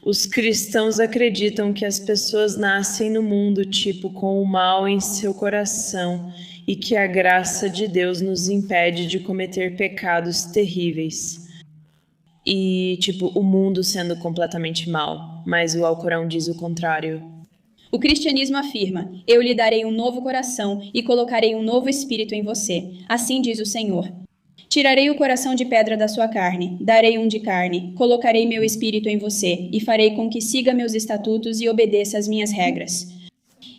Os cristãos acreditam que as pessoas nascem no mundo, tipo, com o mal em seu coração e que a graça de Deus nos impede de cometer pecados terríveis. E, tipo, o mundo sendo completamente mal, mas o Alcorão diz o contrário. O cristianismo afirma: eu lhe darei um novo coração e colocarei um novo espírito em você. Assim diz o Senhor. Tirarei o coração de pedra da sua carne, darei um de carne, colocarei meu espírito em você e farei com que siga meus estatutos e obedeça às minhas regras.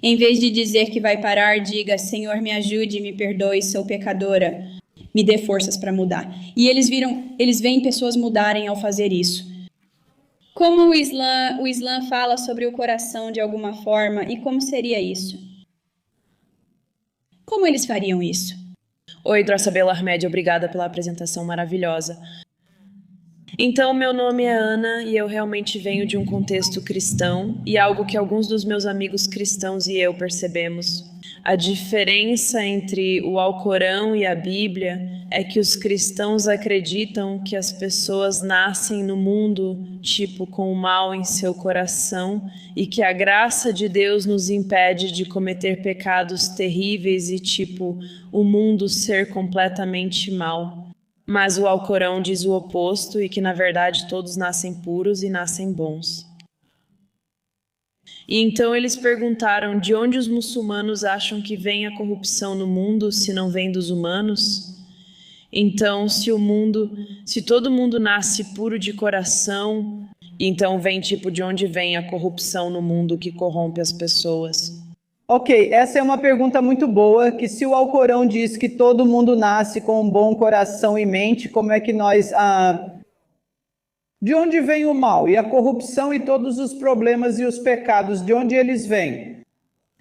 Em vez de dizer que vai parar, diga: Senhor, me ajude, me perdoe, sou pecadora. Me dê forças para mudar. E eles veem pessoas mudarem ao fazer isso. Como o Islã fala sobre o coração de alguma forma, e como seria isso? Como eles fariam isso? Oi, Drossa Bela Ahmed, obrigada pela apresentação maravilhosa. Então, meu nome é Ana e eu realmente venho de um contexto cristão e algo que alguns dos meus amigos cristãos e eu percebemos. A diferença entre o Alcorão e a Bíblia é que os cristãos acreditam que as pessoas nascem no mundo, tipo, com o mal em seu coração e que a graça de Deus nos impede de cometer pecados terríveis e, tipo, o mundo ser completamente mal. Mas o Alcorão diz o oposto e que, na verdade, todos nascem puros e nascem bons. E então eles perguntaram de onde os muçulmanos acham que vem a corrupção no mundo se não vem dos humanos? Então, se todo mundo nasce puro de coração, então vem tipo de onde vem a corrupção no mundo que corrompe as pessoas? Ok, essa é uma pergunta muito boa, que se o Alcorão diz que todo mundo nasce com um bom coração e mente, como é que nós... De onde vem o mal? E a corrupção e todos os problemas e os pecados, de onde eles vêm?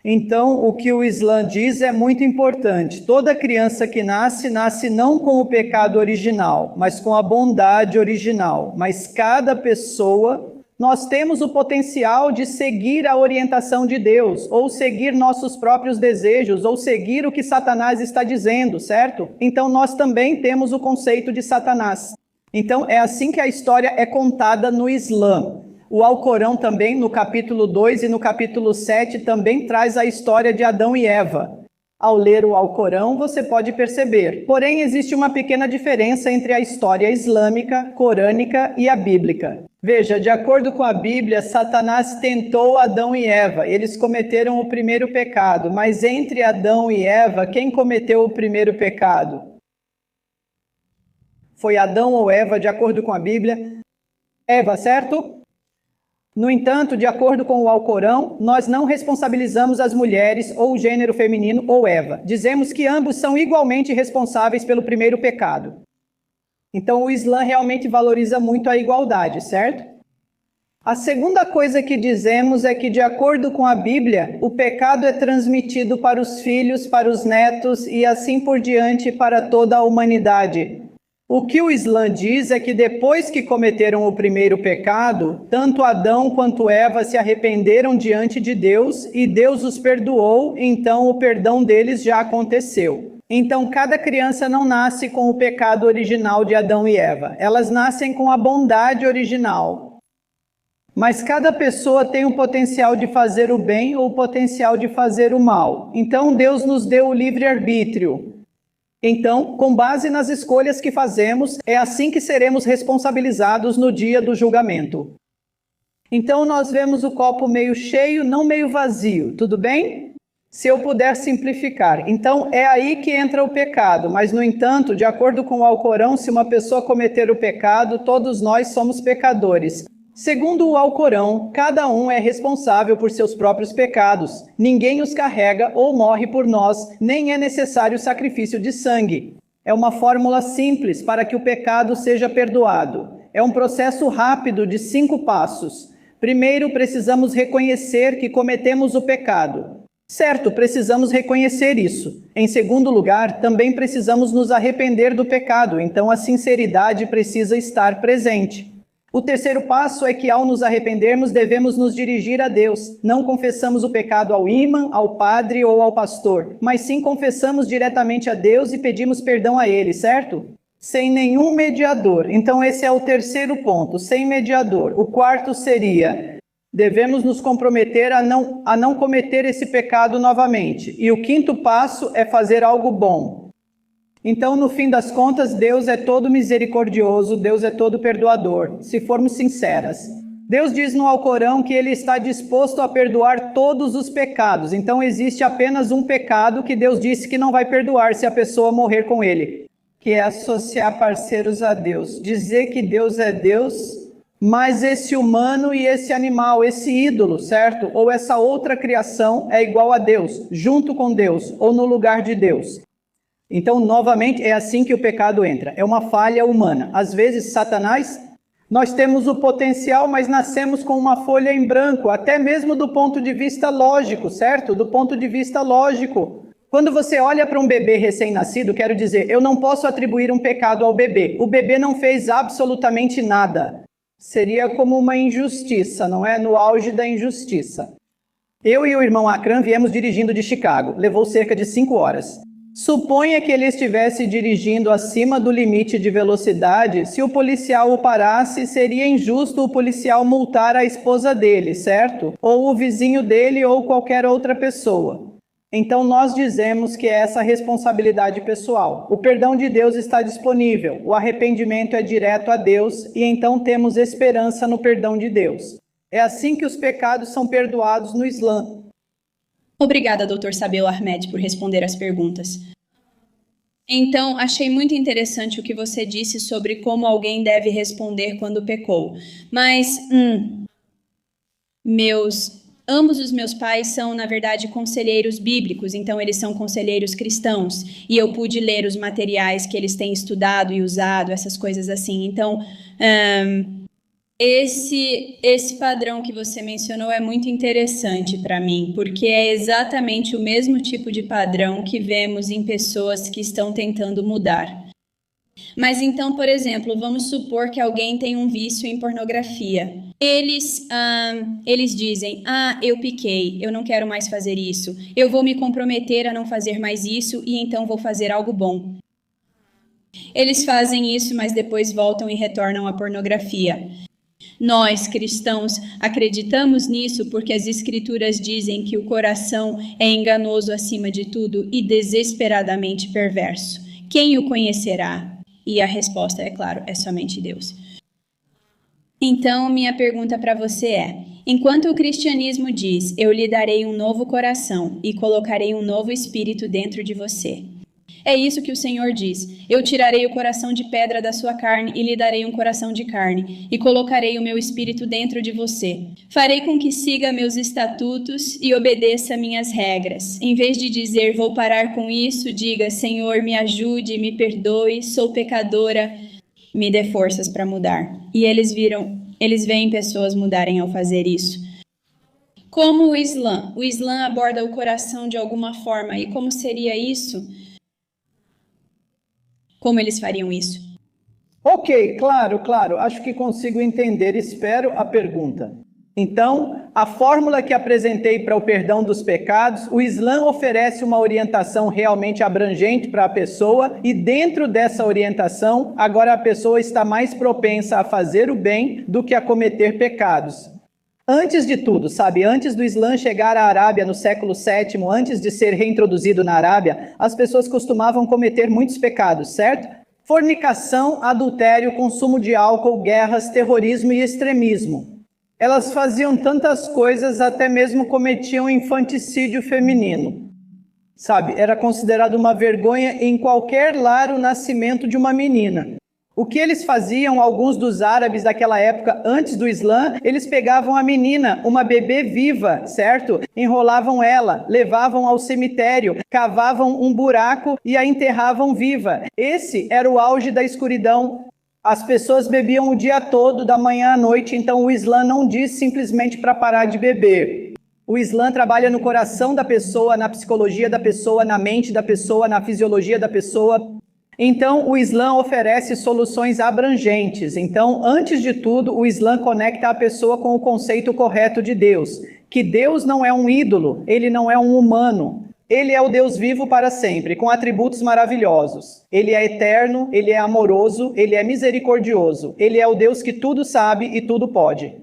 Então, o que o Islã diz é muito importante. Toda criança que nasce, nasce não com o pecado original, mas com a bondade original. Mas cada pessoa, nós temos o potencial de seguir a orientação de Deus, ou seguir nossos próprios desejos, ou seguir o que Satanás está dizendo, certo? Então, nós também temos o conceito de Satanás. Então, é assim que a história é contada no Islã. O Alcorão também, no capítulo 2 e no capítulo 7, também traz a história de Adão e Eva. Ao ler o Alcorão, você pode perceber. Porém, existe uma pequena diferença entre a história islâmica, corânica e a bíblica. Veja, de acordo com a Bíblia, Satanás tentou Adão e Eva. Eles cometeram o primeiro pecado. Mas entre Adão e Eva, quem cometeu o primeiro pecado? Foi Adão ou Eva, de acordo com a Bíblia? Eva, certo? No entanto, de acordo com o Alcorão, nós não responsabilizamos as mulheres ou o gênero feminino ou Eva. Dizemos que ambos são igualmente responsáveis pelo primeiro pecado. Então, o Islã realmente valoriza muito a igualdade, certo? A segunda coisa que dizemos é que, de acordo com a Bíblia, o pecado é transmitido para os filhos, para os netos e assim por diante para toda a humanidade. O que o Islã diz é que depois que cometeram o primeiro pecado, tanto Adão quanto Eva se arrependeram diante de Deus e Deus os perdoou, então o perdão deles já aconteceu. Então cada criança não nasce com o pecado original de Adão e Eva, elas nascem com a bondade original. Mas cada pessoa tem o potencial de fazer o bem ou o potencial de fazer o mal. Então Deus nos deu o livre-arbítrio. Então, com base nas escolhas que fazemos, é assim que seremos responsabilizados no dia do julgamento. Então, nós vemos o copo meio cheio, não meio vazio, tudo bem? Se eu puder simplificar. Então, é aí que entra o pecado, mas, no entanto, de acordo com o Alcorão, se uma pessoa cometer o pecado, todos nós somos pecadores. Segundo o Alcorão, cada um é responsável por seus próprios pecados. Ninguém os carrega ou morre por nós, nem é necessário sacrifício de sangue. É uma fórmula simples para que o pecado seja perdoado. É um processo rápido de 5 passos. Primeiro, precisamos reconhecer que cometemos o pecado. Certo, precisamos reconhecer isso. Em segundo lugar, também precisamos nos arrepender do pecado, então a sinceridade precisa estar presente. O terceiro passo é que, ao nos arrependermos, devemos nos dirigir a Deus. Não confessamos o pecado ao ímã, ao padre ou ao pastor, mas sim confessamos diretamente a Deus e pedimos perdão a Ele, certo? sem nenhum mediador. Então esse é o terceiro ponto, sem mediador. O quarto seria, devemos nos comprometer a não cometer esse pecado novamente. E o quinto passo é fazer algo bom. Então, no fim das contas, Deus é todo misericordioso, Deus é todo perdoador, se formos sinceras. Deus diz no Alcorão que Ele está disposto a perdoar todos os pecados. Então, existe apenas um pecado que Deus disse que não vai perdoar se a pessoa morrer com ele, que é associar parceiros a Deus. Dizer que Deus é Deus, mas esse humano e esse animal, esse ídolo, certo? Ou essa outra criação é igual a Deus, junto com Deus, ou no lugar de Deus. Então, novamente, é assim que o pecado entra. É uma falha humana. Às vezes, Satanás, nós temos o potencial, mas nascemos com uma folha em branco, até mesmo do ponto de vista lógico, certo? Do ponto de vista lógico. Quando você olha para um bebê recém-nascido, quero dizer, eu não posso atribuir um pecado ao bebê. O bebê não fez absolutamente nada. Seria como uma injustiça, não é? No auge da injustiça. Eu e o irmão Akram viemos dirigindo de Chicago. Levou cerca de 5 horas. Suponha que ele estivesse dirigindo acima do limite de velocidade. Se o policial o parasse, seria injusto o policial multar a esposa dele, certo? Ou o vizinho dele ou qualquer outra pessoa. Então nós dizemos que é essa responsabilidade pessoal. O perdão de Deus está disponível, o arrependimento é direto a Deus e então temos esperança no perdão de Deus. É assim que os pecados são perdoados no Islã. Obrigada, Dr. Sabil Ahmed, por responder as perguntas. Então, achei muito interessante o que você disse sobre como alguém deve responder quando pecou. Mas, ambos os meus pais são, na verdade, conselheiros bíblicos, então eles são conselheiros cristãos. E eu pude ler os materiais que eles têm estudado e usado, essas coisas assim. Então, esse padrão que você mencionou é muito interessante para mim, porque é exatamente o mesmo tipo de padrão que vemos em pessoas que estão tentando mudar. Mas então, por exemplo, vamos supor que alguém tem um vício em pornografia. Eles dizem, eu piquei, eu não quero mais fazer isso, eu vou me comprometer a não fazer mais isso e então vou fazer algo bom. Eles fazem isso, mas depois voltam e retornam à pornografia. Nós, cristãos, acreditamos nisso porque as Escrituras dizem que o coração é enganoso acima de tudo e desesperadamente perverso. Quem o conhecerá? E a resposta, é claro, é somente Deus. Então, minha pergunta para você é: enquanto o cristianismo diz, eu lhe darei um novo coração e colocarei um novo espírito dentro de você. É isso que o Senhor diz. Eu tirarei o coração de pedra da sua carne e lhe darei um coração de carne, e colocarei o meu espírito dentro de você. Farei com que siga meus estatutos e obedeça minhas regras. Em vez de dizer, vou parar com isso, diga, Senhor, me ajude, me perdoe, sou pecadora, me dê forças para mudar. E eles veem pessoas mudarem ao fazer isso. Como o Islã aborda o coração de alguma forma, e como seria isso? Como eles fariam isso? Ok, claro. Acho que consigo entender. Espero a pergunta. Então, a fórmula que apresentei para o perdão dos pecados, o Islã oferece uma orientação realmente abrangente para a pessoa e dentro dessa orientação, agora a pessoa está mais propensa a fazer o bem do que a cometer pecados. Antes de tudo, antes do Islã chegar à Arábia no século VII, antes de ser reintroduzido na Arábia, as pessoas costumavam cometer muitos pecados, certo? Fornicação, adultério, consumo de álcool, guerras, terrorismo e extremismo. Elas faziam tantas coisas, até mesmo cometiam infanticídio feminino. Era considerado uma vergonha em qualquer lar o nascimento de uma menina. O que eles faziam, alguns dos árabes daquela época, antes do Islã, eles pegavam a menina, uma bebê viva, certo? Enrolavam ela, levavam ao cemitério, cavavam um buraco e a enterravam viva. Esse era o auge da escuridão. As pessoas bebiam o dia todo, da manhã à noite, então o Islã não diz simplesmente para parar de beber. O Islã trabalha no coração da pessoa, na psicologia da pessoa, na mente da pessoa, na fisiologia da pessoa. Então, o Islã oferece soluções abrangentes. Então, antes de tudo, o Islã conecta a pessoa com o conceito correto de Deus, que Deus não é um ídolo, ele não é um humano. Ele é o Deus vivo para sempre, com atributos maravilhosos. Ele é eterno, ele é amoroso, ele é misericordioso. Ele é o Deus que tudo sabe e tudo pode.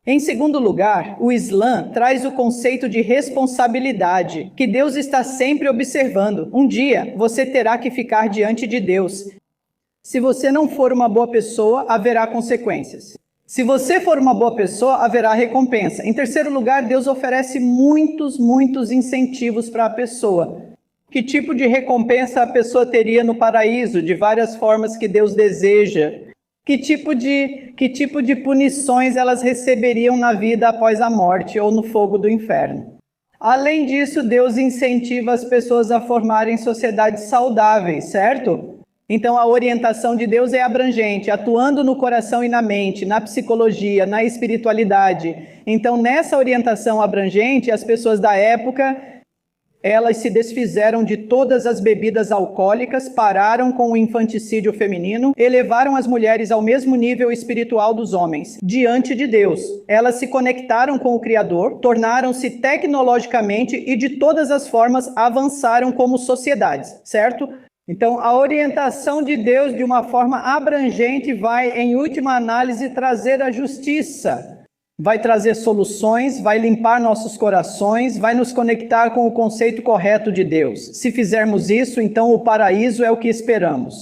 Em segundo lugar, o Islã traz o conceito de responsabilidade, que Deus está sempre observando. Um dia, você terá que ficar diante de Deus. Se você não for uma boa pessoa, haverá consequências. Se você for uma boa pessoa, haverá recompensa. Em terceiro lugar, Deus oferece muitos incentivos para a pessoa. Que tipo de recompensa a pessoa teria no paraíso, de várias formas que Deus deseja? Que tipo de punições elas receberiam na vida após a morte ou no fogo do inferno? Além disso, Deus incentiva as pessoas a formarem sociedades saudáveis, certo? Então, a orientação de Deus é abrangente, atuando no coração e na mente, na psicologia, na espiritualidade. Então, nessa orientação abrangente, as pessoas da época, elas se desfizeram de todas as bebidas alcoólicas, pararam com o infanticídio feminino, elevaram as mulheres ao mesmo nível espiritual dos homens, diante de Deus. Elas se conectaram com o Criador, tornaram-se tecnologicamente e de todas as formas avançaram como sociedades, certo? Então, a orientação de Deus, de uma forma abrangente, vai, em última análise, trazer a justiça. Vai trazer soluções, vai limpar nossos corações, vai nos conectar com o conceito correto de Deus. Se fizermos isso, então o paraíso é o que esperamos.